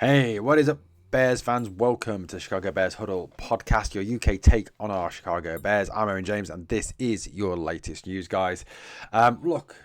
Hey, what is up, Bears fans? Welcome to the Chicago Bears Huddle podcast, your UK take on our Chicago Bears. I'm Aaron James, and this is your latest news, guys. Look,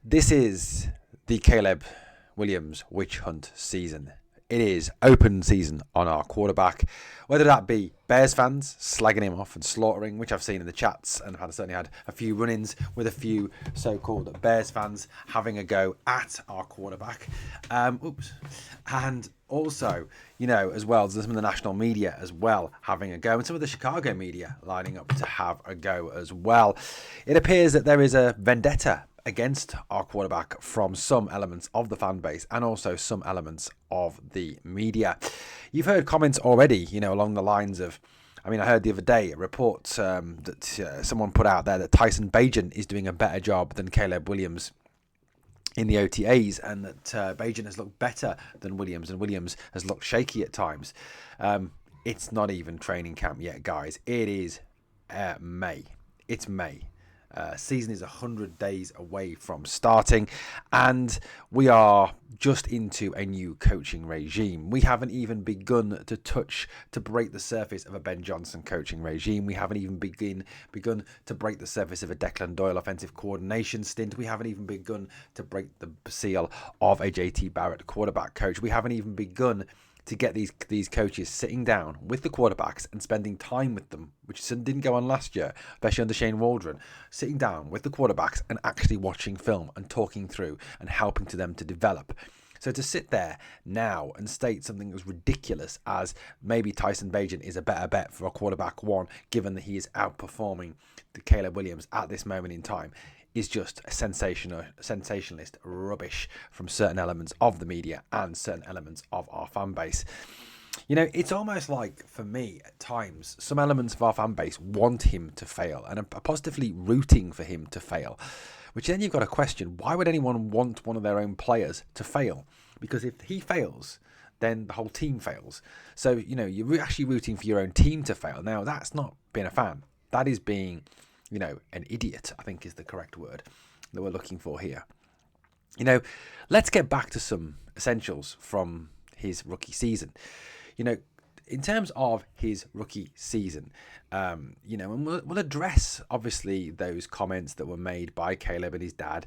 this is the Caleb Williams witch hunt season. It is open season on our quarterback, whether that be Bears fans slagging him off and slaughtering, which I've seen in the chats, and I've certainly had a few run-ins with a few so-called Bears fans having a go at our quarterback. And also, as well, there's some of the national media as well having a go, and some of the Chicago media lining up to have a go as well. It appears that there is a vendetta against our quarterback from some elements of the fan base and also some elements of the media. You've heard comments already, along the lines of, I heard the other day a report that someone put out there that Tyson Bagent is doing a better job than Caleb Williams in the OTAs, and that Bagent has looked better than Williams, and Williams has looked shaky at times. It's not even training camp yet, guys. It is May. It's May. Season is 100 days away from starting, and we are just into a new coaching regime. We haven't even begun to break the surface of a Ben Johnson coaching regime. We haven't even begun to break the surface of a Declan Doyle offensive coordination stint. We haven't even begun to break the seal of a JT Barrett quarterback coach. We haven't even begun to get these coaches sitting down with the quarterbacks and spending time with them, which didn't go on last year, especially under Shane Waldron, sitting down with the quarterbacks and actually watching film and talking through and helping to them to develop. So to sit there now and state something as ridiculous as maybe Tyson Bagent is a better bet for a quarterback one, given that he is outperforming the Caleb Williams at this moment in time, is just a sensationalist rubbish from certain elements of the media and certain elements of our fan base. It's almost like, for me, at times, some elements of our fan base want him to fail and are positively rooting for him to fail, which then you've got to question, why would anyone want one of their own players to fail? Because if he fails, then the whole team fails. So, you're actually rooting for your own team to fail. Now, that's not being a fan. That is being an idiot, I think is the correct word that we're looking for here. Let's get back to some essentials from his rookie season. In terms of his rookie season, and we'll address, obviously, those comments that were made by Caleb and his dad,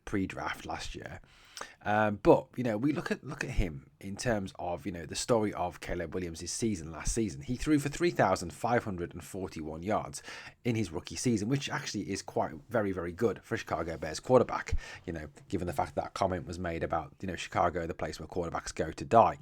pre-draft last year. But we look at him in terms of the story of Caleb Williams' season last season. He threw for 3,541 yards in his rookie season, which actually is quite very, very good for a Chicago Bears quarterback. Given the fact that comment was made about Chicago, the place where quarterbacks go to die.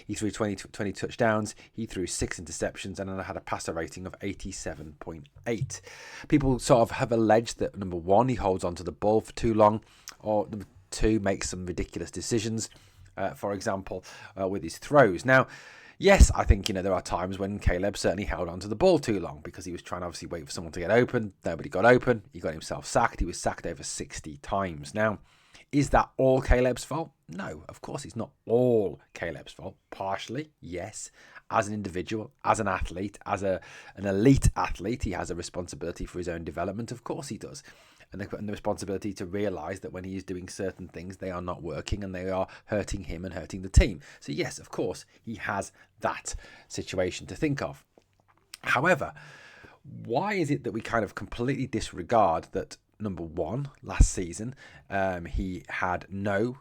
He threw 20 touchdowns, he threw 6 interceptions, and then had a passer rating of 87.8. People sort of have alleged that, number one, he holds onto the ball for too long, or number two, makes some ridiculous decisions, for example, with his throws. Now, yes, I think, there are times when Caleb certainly held onto the ball too long because he was trying to obviously wait for someone to get open. Nobody got open. He got himself sacked. He was sacked over 60 times. Now, is that all Caleb's fault? No, of course it's not all Caleb's fault. Partially, yes. As an individual, as an athlete, as an elite athlete, he has a responsibility for his own development. Of course he does. And the responsibility to realise that when he is doing certain things, they are not working and they are hurting him and hurting the team. So yes, of course, he has that situation to think of. However, why is it that we kind of completely disregard that, number one, last season, he had no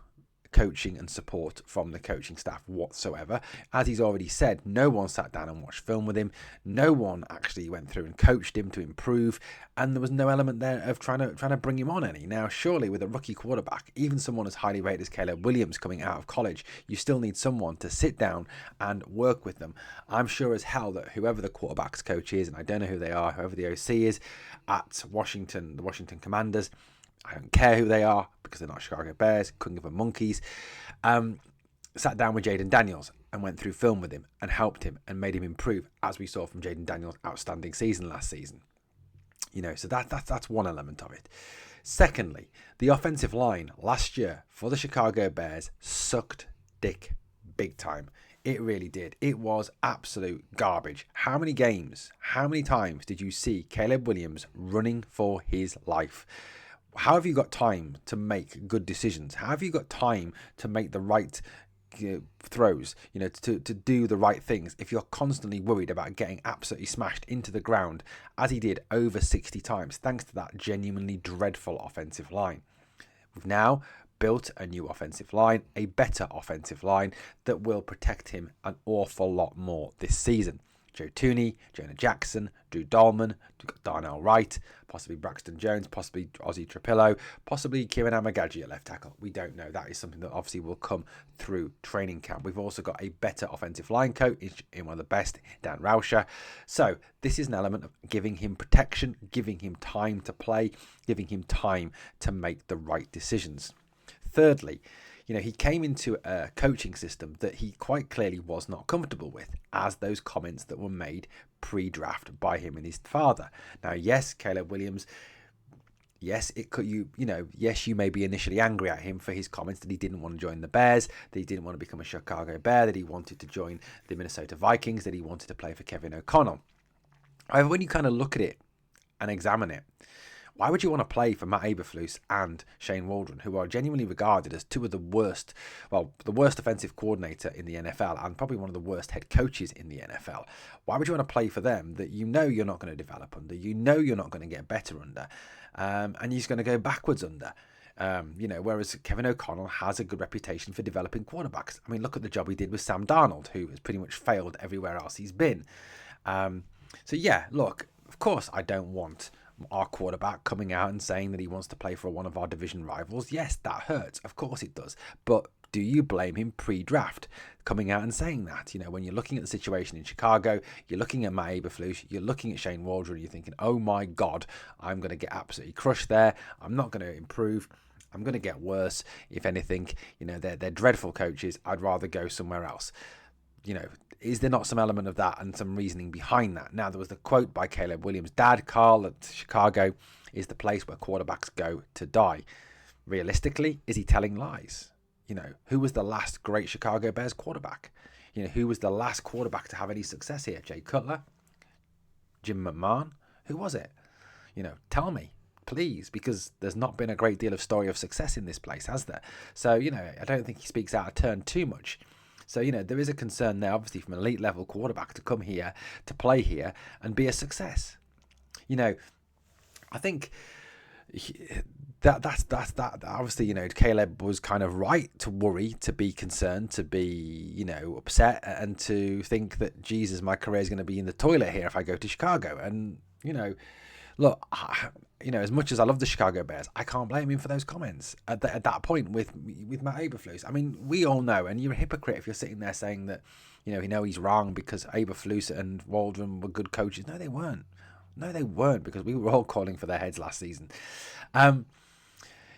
coaching and support from the coaching staff whatsoever? As he's already said, no one sat down and watched film with him. No one actually went through and coached him to improve, and there was no element there of trying to bring him on any. Now, surely with a rookie quarterback, even someone as highly rated as Caleb Williams coming out of college, you still need someone to sit down and work with them. I'm sure as hell that whoever the quarterback's coach is, and I don't know who they are, whoever the OC is at Washington, the Washington Commanders, I don't care who they are because they're not Chicago Bears, couldn't give them monkeys, sat down with Jaden Daniels and went through film with him and helped him and made him improve, as we saw from Jaden Daniels' outstanding season last season. So that's one element of it. Secondly, the offensive line last year for the Chicago Bears sucked dick big time. It really did. It was absolute garbage. How many times did you see Caleb Williams running for his life? How have you got time to make good decisions? How have you got time to make the right throws, to do the right things, if you're constantly worried about getting absolutely smashed into the ground, as he did over 60 times, thanks to that genuinely dreadful offensive line. We've now built a new offensive line, a better offensive line that will protect him an awful lot more this season. Joe Tooney, Jonah Jackson, Drew Dolman, Darnell Wright, possibly Braxton Jones, possibly Ozzy Trapillo, possibly Kieran Amagaji at left tackle. We don't know. That is something that obviously will come through training camp. We've also got a better offensive line coach in one of the best, Dan Rauscher. So this is an element of giving him protection, giving him time to play, giving him time to make the right decisions. Thirdly, he came into a coaching system that he quite clearly was not comfortable with, as those comments that were made pre-draft by him and his father. Now, yes, Caleb Williams, yes, it could yes, you may be initially angry at him for his comments that he didn't want to join the Bears, that he didn't want to become a Chicago Bear, that he wanted to join the Minnesota Vikings, that he wanted to play for Kevin O'Connell. However, when you kind of look at it and examine it, why would you want to play for Matt Eberflus and Shane Waldron, who are genuinely regarded as two of the worst offensive coordinator in the NFL and probably one of the worst head coaches in the NFL? Why would you want to play for them that you're not going to develop under, you're not going to get better under, and you're just going to go backwards under? Whereas Kevin O'Connell has a good reputation for developing quarterbacks. I mean, look at the job he did with Sam Darnold, who has pretty much failed everywhere else he's been. Look, of course I don't want our quarterback coming out and saying that he wants to play for one of our division rivals. Yes, that hurts. Of course it does. But do you blame him pre-draft coming out and saying that? When you're looking at the situation in Chicago, you're looking at Matt Eberflus, you're looking at Shane Waldron, you're thinking, oh my God, I'm going to get absolutely crushed there. I'm not going to improve. I'm going to get worse. If anything, they're dreadful coaches. I'd rather go somewhere else. Is there not some element of that and some reasoning behind that? Now, there was the quote by Caleb Williams' dad, Carl, that Chicago is the place where quarterbacks go to die. Realistically, is he telling lies? Who was the last great Chicago Bears quarterback? Who was the last quarterback to have any success here? Jay Cutler? Jim McMahon? Who was it? Tell me, please, because there's not been a great deal of story of success in this place, has there? So, I don't think he speaks out of turn too much. So, there is a concern there, obviously, from an elite level quarterback to come here, to play here and be a success. I think that's obviously, Caleb was kind of right to worry, to be concerned, to be, upset, and to think that, Jesus, my career is going to be in the toilet here if I go to Chicago. And, look, as much as I love the Chicago Bears, I can't blame him for those comments at that point with Matt Eberflus. I mean, we all know, and you're a hypocrite if you're sitting there saying that, he's wrong because Eberflus and Waldron were good coaches. No, they weren't. No, they weren't, because we were all calling for their heads last season.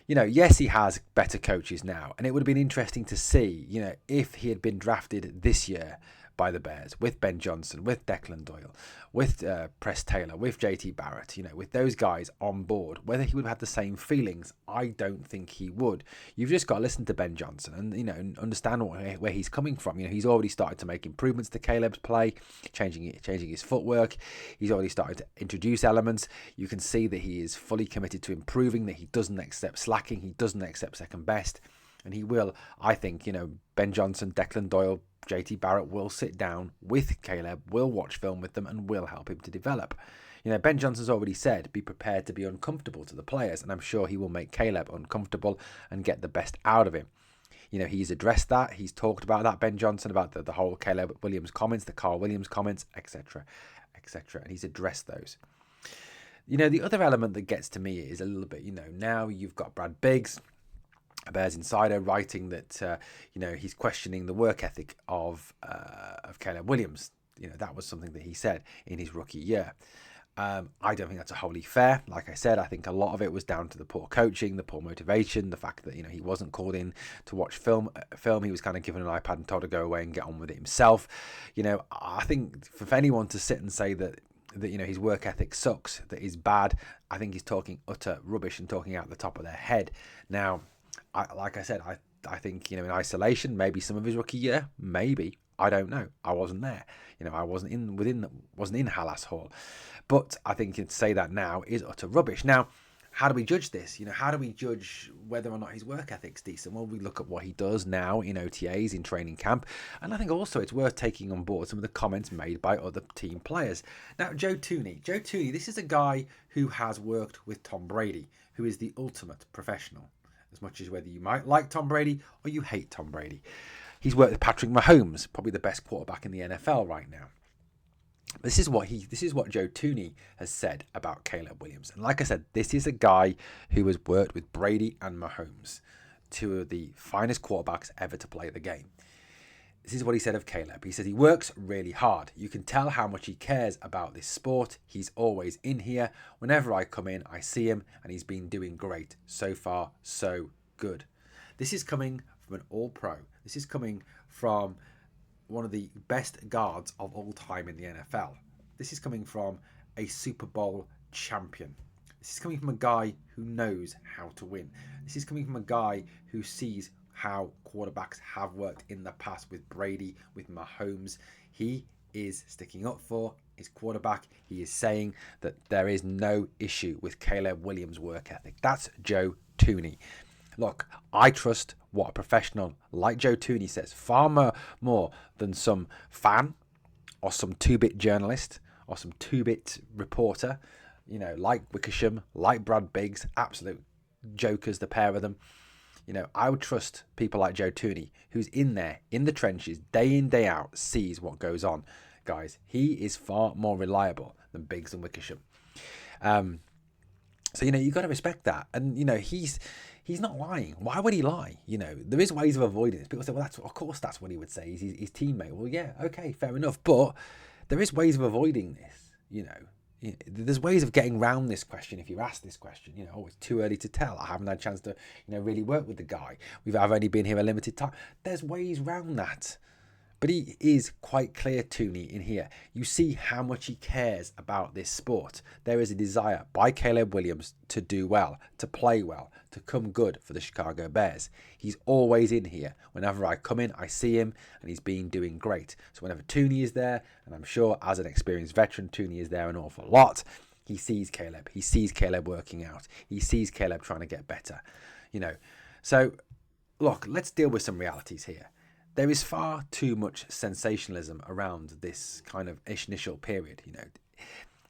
Yes, he has better coaches now, and it would have been interesting to see, if he had been drafted this year by the Bears with Ben Johnson, with Declan Doyle, with Press Taylor, with JT Barrett, with those guys on board, whether he would have had the same feelings. I don't think he would. You've just got to listen to Ben Johnson and understand where he's coming from. He's already started to make improvements to Caleb's play, changing his footwork. He's already started to introduce elements. You can see that he is fully committed to improving, that he doesn't accept slacking, he doesn't accept second best. And he will, I think, Ben Johnson, Declan Doyle, JT Barrett will sit down with Caleb, will watch film with them, and will help him to develop. Ben Johnson's already said, be prepared to be uncomfortable to the players, and I'm sure he will make Caleb uncomfortable and get the best out of him. He's addressed that. He's talked about that, Ben Johnson, about the whole Caleb Williams comments, the Carl Williams comments, etc., etc., and he's addressed those. The other element that gets to me is a little bit, now you've got Brad Biggs, a Bears insider, writing that he's questioning the work ethic of Caleb Williams. That was something that he said in his rookie year. I don't think that's a wholly fair. Like I said, I think a lot of it was down to the poor coaching, the poor motivation, the fact that he wasn't called in to watch film. He was kind of given an iPad and told to go away and get on with it himself. I think for anyone to sit and say that his work ethic sucks, that he's bad, I think he's talking utter rubbish and talking out the top of their head. Now, like I said, I think, in isolation, maybe some of his rookie year, maybe. I don't know. I wasn't there. I wasn't in Hallas Hall. But I think to say that now is utter rubbish. Now, how do we judge this? How do we judge whether or not his work ethic's decent? Well, we look at what he does now in OTAs, in training camp. And I think also it's worth taking on board some of the comments made by other team players. Now, Joe Tooney, this is a guy who has worked with Tom Brady, who is the ultimate professional, as much as whether you might like Tom Brady or you hate Tom Brady. He's worked with Patrick Mahomes, probably the best quarterback in the NFL right now. This is what Joe Tooney has said about Caleb Williams. And like I said, this is a guy who has worked with Brady and Mahomes, two of the finest quarterbacks ever to play the game. This is what he said of Caleb. He says he works really hard. You can tell how much he cares about this sport. He's always in here. Whenever I come in, I see him, and he's been doing great. So far, so good. This is coming from an all-pro. This is coming from one of the best guards of all time in the NFL. This is coming from a Super Bowl champion. This is coming from a guy who knows how to win. This is coming from a guy who sees how quarterbacks have worked in the past with Brady, with Mahomes. He is sticking up for his quarterback. He is saying that there is no issue with Caleb Williams' work ethic. That's Joe Tooney. Look, I trust what a professional like Joe Tooney says far more than some fan or some 2-bit journalist or some 2-bit reporter, like Wickersham, like Brad Biggs, absolute jokers, the pair of them. I would trust people like Joe Tooney, who's in there, in the trenches, day in, day out, sees what goes on. Guys, he is far more reliable than Biggs and Wickersham. So, you've got to respect that. And, he's not lying. Why would he lie? There is ways of avoiding this. People say, well, of course that's what he would say. He's his teammate. Well, yeah, okay, fair enough. But there is ways of avoiding this, There's ways of getting around this question if you ask this question. It's too early to tell. I haven't had a chance to, really work with the guy. I've only been here a limited time. There's ways around that. But he is quite clear, Tooney, in here. You see how much he cares about this sport. There is a desire by Caleb Williams to do well, to play well, to come good for the Chicago Bears. He's always in here. Whenever I come in, I see him, and he's been doing great. So whenever Tooney is there, and I'm sure as an experienced veteran, Tooney is there an awful lot, he sees Caleb. He sees Caleb working out. He sees Caleb trying to get better. So, look, let's deal with some realities here. There is far too much sensationalism around this kind of initial period.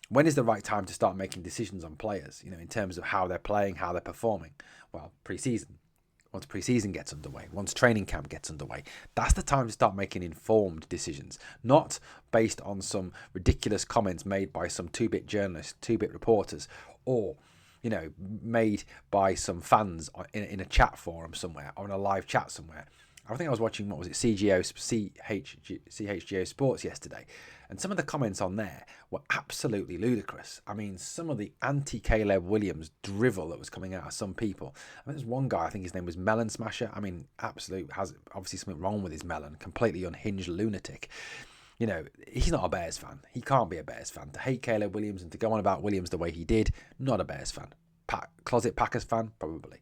When is the right time to start making decisions on players, in terms of how they're playing, how they're performing? Well, pre-season. Once pre-season gets underway, once training camp gets underway, that's the time to start making informed decisions, not based on some ridiculous comments made by some 2-bit journalists, 2-bit reporters, or made by some fans in a chat forum somewhere or in a live chat somewhere. I think I was watching, CHGO Sports yesterday, and some of the comments on there were absolutely ludicrous. I mean, some of the anti-Caleb Williams drivel that was coming out of some people. There's one guy, I think his name was Melon Smasher. I mean, absolute, has obviously something wrong with his melon, completely unhinged lunatic. He's not a Bears fan. He can't be a Bears fan. To hate Caleb Williams and to go on about Williams the way he did, not a Bears fan. Closet Packers fan, probably.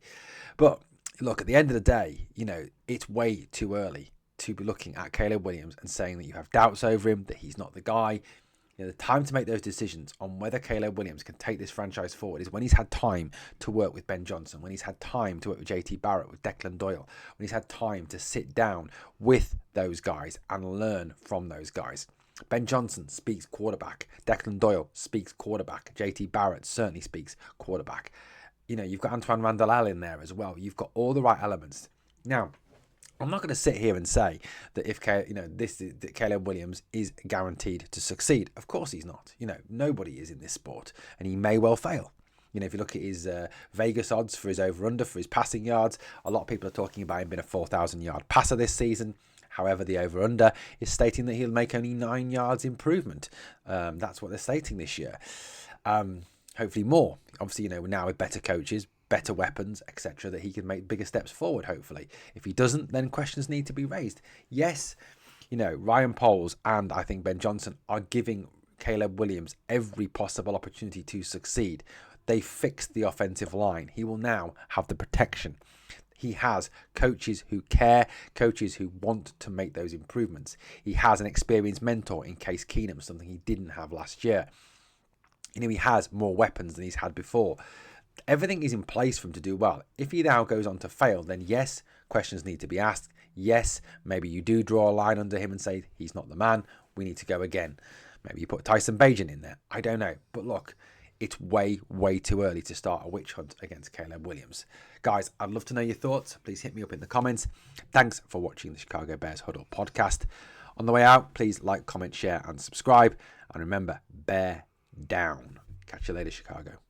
But look, at the end of the day, it's way too early to be looking at Caleb Williams and saying that you have doubts over him, that he's not the guy. The time to make those decisions on whether Caleb Williams can take this franchise forward is when he's had time to work with Ben Johnson, when he's had time to work with JT Barrett, with Declan Doyle, when he's had time to sit down with those guys and learn from those guys. Ben Johnson speaks quarterback. Declan Doyle speaks quarterback. JT Barrett certainly speaks quarterback. You've got Antoine Randall in there as well. You've got all the right elements. Now, I'm not going to sit here and say that that Caleb Williams is guaranteed to succeed. Of course he's not. Nobody is in this sport, and he may well fail. If you look at his Vegas odds for his over-under, for his passing yards, a lot of people are talking about him being a 4,000-yard passer this season. However, the over-under is stating that he'll make only 9 yards improvement. That's what they're stating this year. Hopefully more. Obviously, now with better coaches, better weapons, etc., that he can make bigger steps forward, hopefully. If he doesn't, then questions need to be raised. Yes, Ryan Poles and I think Ben Johnson are giving Caleb Williams every possible opportunity to succeed. They fixed the offensive line. He will now have the protection. He has coaches who care, coaches who want to make those improvements. He has an experienced mentor in Case Keenum, something he didn't have last year. He has more weapons than he's had before. Everything is in place for him to do well. If he now goes on to fail, then yes, questions need to be asked. Yes, maybe you do draw a line under him and say, he's not the man, we need to go again. Maybe you put Tyson Bagent in there. I don't know. But look, it's way, way too early to start a witch hunt against Caleb Williams. Guys, I'd love to know your thoughts. Please hit me up in the comments. Thanks for watching the Chicago Bears Huddle podcast. On the way out, please like, comment, share, and subscribe. And remember, bear down. Catch you later, Chicago.